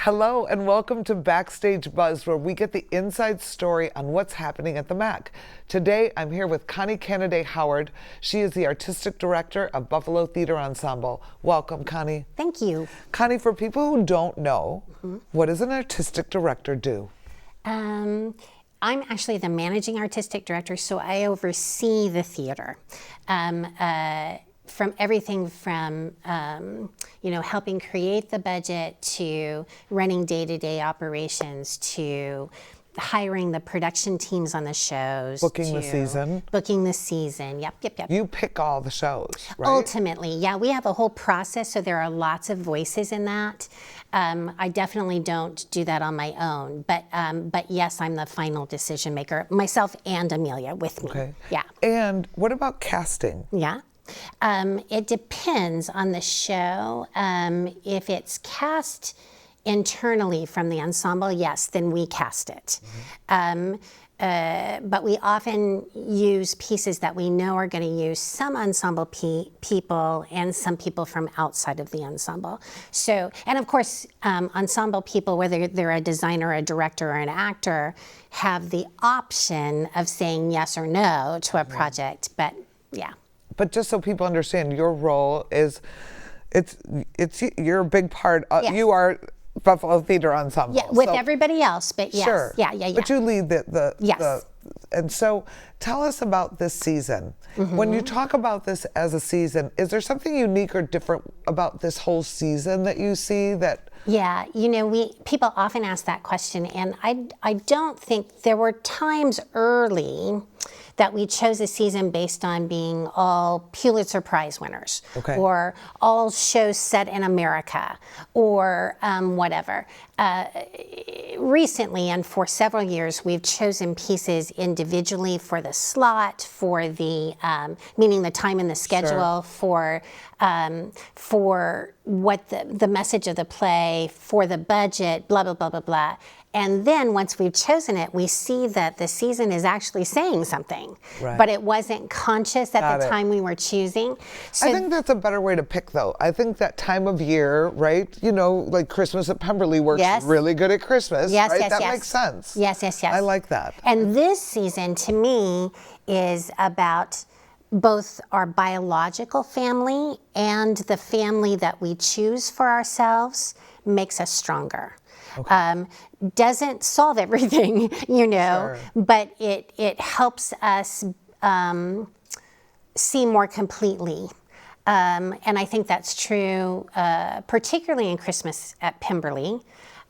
Hello and welcome to Backstage Buzz, where we get the inside story on what's happening at the MAC. Today I'm here with Connie Kennedy Howard. She is the Artistic Director of Buffalo Theater Ensemble. Welcome, Connie. Thank you. Connie, for people who don't know, what does an Artistic Director do? I'm actually the Managing Artistic Director, so I oversee the theater. From everything from, helping create the budget to running day-to-day operations to hiring the production teams on the shows. Booking the season. Booking the season, yep. You pick all the shows, right? Ultimately, yeah, we have a whole process, so there are lots of voices in that. I definitely don't do that on my own, but yes, I'm the final decision maker, myself and Amelia with me. Okay. Yeah. And what about casting? Yeah. It depends on the show. If it's cast internally from the ensemble, yes, then we cast it. But we often use pieces that we know are going to use some ensemble people and some people from outside of the ensemble. So, and of course, ensemble people, whether they're a designer, a director, or an actor, have the option of saying yes or no to a project, but yeah. But just so people understand, your role is, you're a big part. Yes. You are Buffalo Theater Ensemble. Yeah, with everybody else, but yes. Sure. Yeah. But you lead Yes. And so tell us about this season. When you talk about this as a season, is there something unique or different about this whole season that you see that? Yeah, people often ask that question, and I don't think there were times early that we chose a season based on being all Pulitzer Prize winners, or all shows set in America, or whatever. Recently, and for several years, we've chosen pieces individually for the slot, for the meaning the time in the schedule, for what the message of the play, for the budget, blah blah blah blah blah. And then once we've chosen it, we see that the season is actually saying something, but it wasn't conscious at the time we were choosing. So I think that's a better way to pick, though. I think that time of year, right? Like Christmas at Pemberley works really good at Christmas, right? That makes sense. Yes. I like that. And this season, to me, is about both our biological family and the family that we choose for ourselves makes us stronger. Doesn't solve everything, but it helps us see more completely. And I think that's true, particularly in Christmas at Pemberley.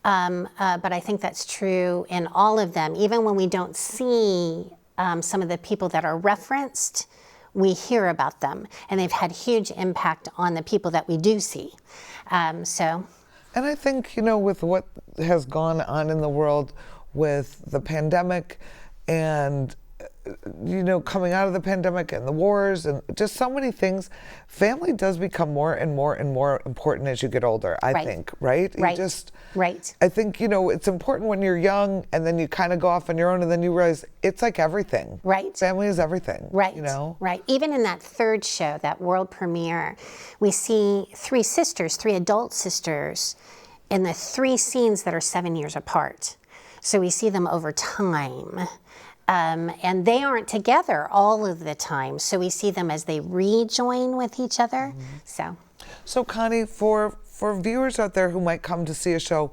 But I think that's true in all of them. Even when we don't see some of the people that are referenced, we hear about them, and they've had huge impact on the people that we do see. And I think, with what has gone on in the world with the pandemic and, coming out of the pandemic and the wars and just so many things, family does become more and more and more important as you get older, I think, right? Right. I think, it's important when you're young and then you kind of go off on your own and then you realize it's like everything. Right. Family is everything. Right. Right. Even in that third show, that world premiere, we see three adult sisters in the three scenes that are 7 years apart. So we see them over time. And they aren't together all of the time. So we see them as they rejoin with each other. So Connie, for viewers out there who might come to see a show,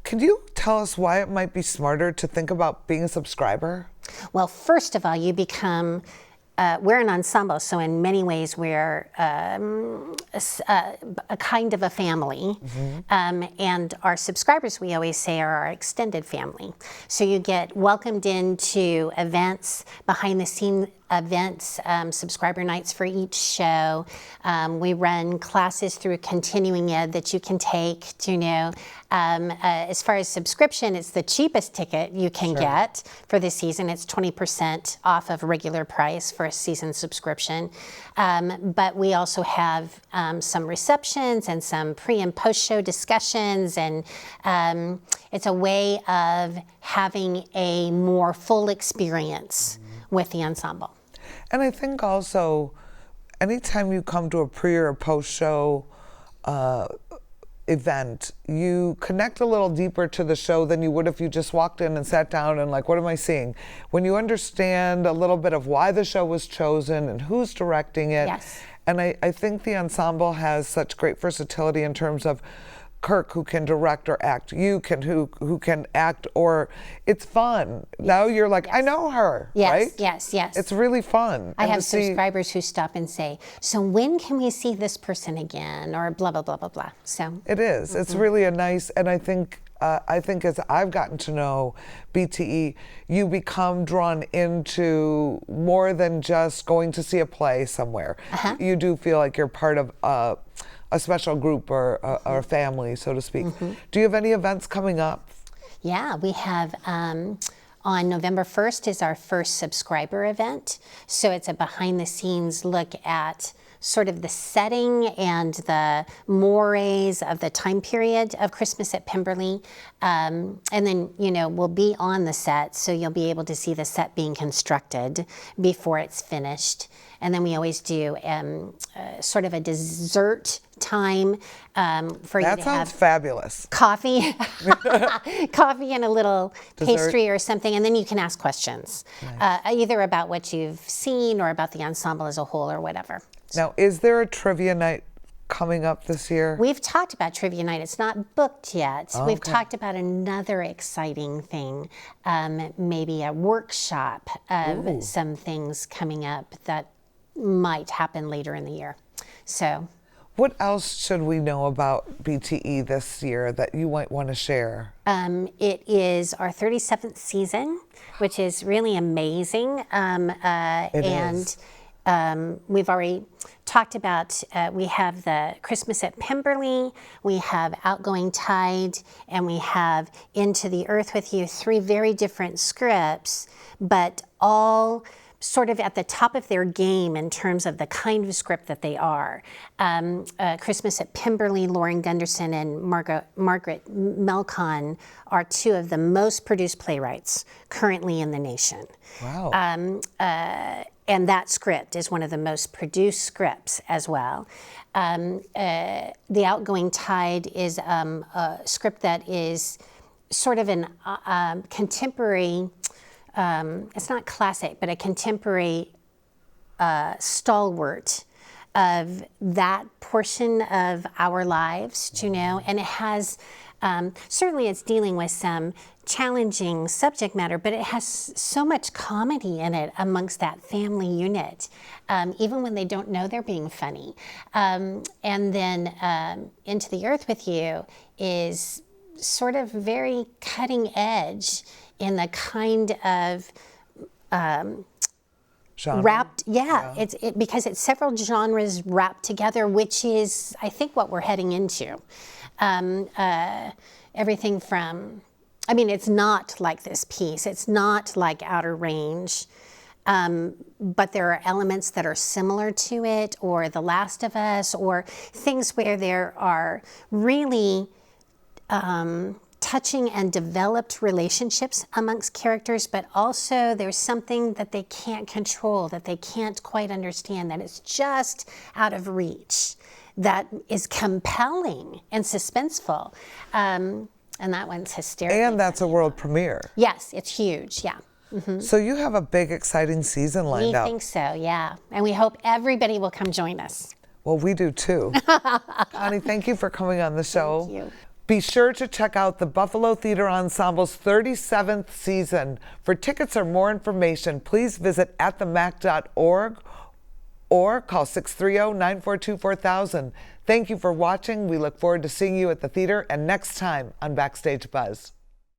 can you tell us why it might be smarter to think about being a subscriber? Well, first of all, you become, we're an ensemble, so in many ways we're a kind of a family. And our subscribers, we always say, are our extended family. So you get welcomed into events, behind the scene events, subscriber nights for each show. We run classes through continuing ed that you can take, as far as subscription, it's the cheapest ticket you can get for the season. It's 20% off of regular price for a season subscription. But we also have some receptions and some pre and post show discussions, and it's a way of having a more full experience with the ensemble. And I think also, anytime you come to a pre or a post show event, you connect a little deeper to the show than you would if you just walked in and sat down and like, what am I seeing? When you understand a little bit of why the show was chosen and who's directing it. Yes. And I think the ensemble has such great versatility in terms of Kirk, who can direct or act, you can who can act, or it's fun. Now you're like, I know her, Yes, right? yes. It's really fun. I And have to see- subscribers who stop and say, so when can we see this person again? Or blah, blah, blah, blah, blah. So It is. It's really a nice, and I think as I've gotten to know BTE, you become drawn into more than just going to see a play somewhere. You do feel like you're part of a special group or a family, so to speak. Do you have any events coming up? yeah, we have on November 1st is our first subscriber event. So it's a behind the scenes look at sort of the setting and the mores of the time period of Christmas at Pemberley. And then, we'll be on the set, so you'll be able to see the set being constructed before it's finished. And then we always do sort of a dessert time for you That to sounds have fabulous. coffee, coffee and a little Dessert. pastry or something, and then you can ask questions, either about what you've seen or about the ensemble as a whole or whatever. Now, is there a trivia night coming up this year? We've talked about trivia night. It's not booked yet. We've Okay. talked about another exciting thing, maybe a workshop of some things coming up that might happen later in the year. So What else should we know about BTE this year that you might want to share? it is our 37th season, which is really amazing. is. We've already talked about, we have the Christmas at Pemberley, we have Outgoing Tide, and we have Into the Earth with You, 3 very different scripts, but all sort of at the top of their game in terms of the kind of script that they are. Christmas at Pemberley, Lauren Gunderson and Margaret Melcon are 2 of the most produced playwrights currently in the nation. Wow. And that script is one of the most produced scripts as well. The Outgoing Tide is a script that is sort of an contemporary, it's not classic, but a contemporary stalwart of that portion of our lives, and it has, certainly it's dealing with some challenging subject matter, but it has so much comedy in it amongst that family unit, even when they don't know they're being funny. And then Into the Earth with You is sort of very cutting edge in the kind of Genre? wrapped, it's because it's several genres wrapped together, which is, I think, what we're heading into. Everything from, it's not like this piece. It's not like Outer Range, but there are elements that are similar to it, or The Last of Us, or things where there are really touching and developed relationships amongst characters, but also there's something that they can't control, that they can't quite understand, that it's just out of reach, that is compelling and suspenseful. And that one's hysterical. And that's a world premiere. Yes, it's huge, yeah. So you have a big, exciting season lined We up. think so, yeah. And we hope everybody will come join us. Well, we do too. Connie, thank you for coming on the show. Thank you. Be sure to check out the Buffalo Theater Ensemble's 37th season. For tickets or more information, please visit atthemac.org or call 630-942-4000. Thank you for watching. We look forward to seeing you at the theater and next time on Backstage Buzz.